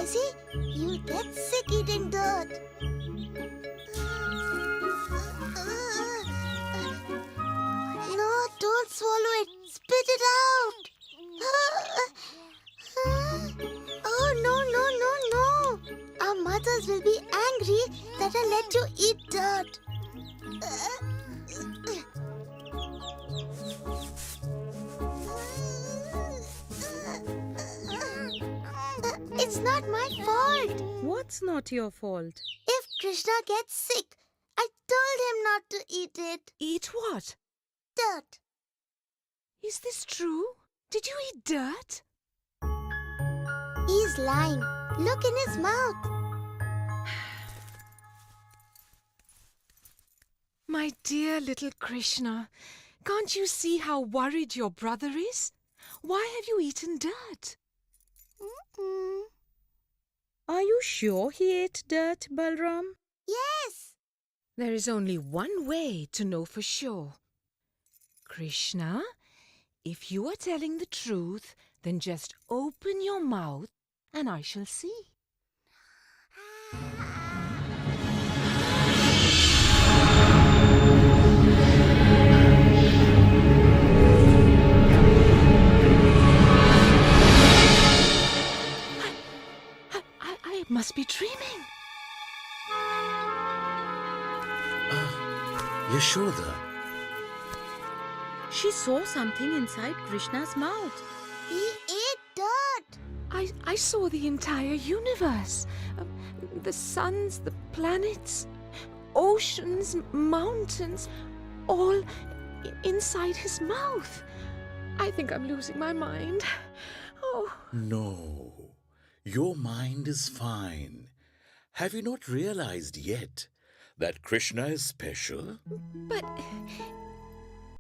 messy, you'll get sick eating dirt. No, don't swallow it. Spit it out. Oh, no. Our mothers will be angry that I let you eat dirt. It's not my fault. What's not your fault? If Krishna gets sick, I told him not to eat it. Eat what? Dirt. Is this true? Did you eat dirt? He's lying. Look in his mouth. My dear little Krishna, can't you see how worried your brother is? Why have you eaten dirt? Are you sure he ate dirt, Balram? Yes. There is only one way to know for sure. Krishna, if you are telling the truth, then just open your mouth and I shall see. I must be dreaming. Yashoda, She saw something inside Krishna's mouth. He ate dirt. I saw the entire universe. The suns, the planets, oceans, mountains, all inside his mouth. I think I'm losing my mind. Oh. no. Your mind is fine. Have you not realized yet that Krishna is special? But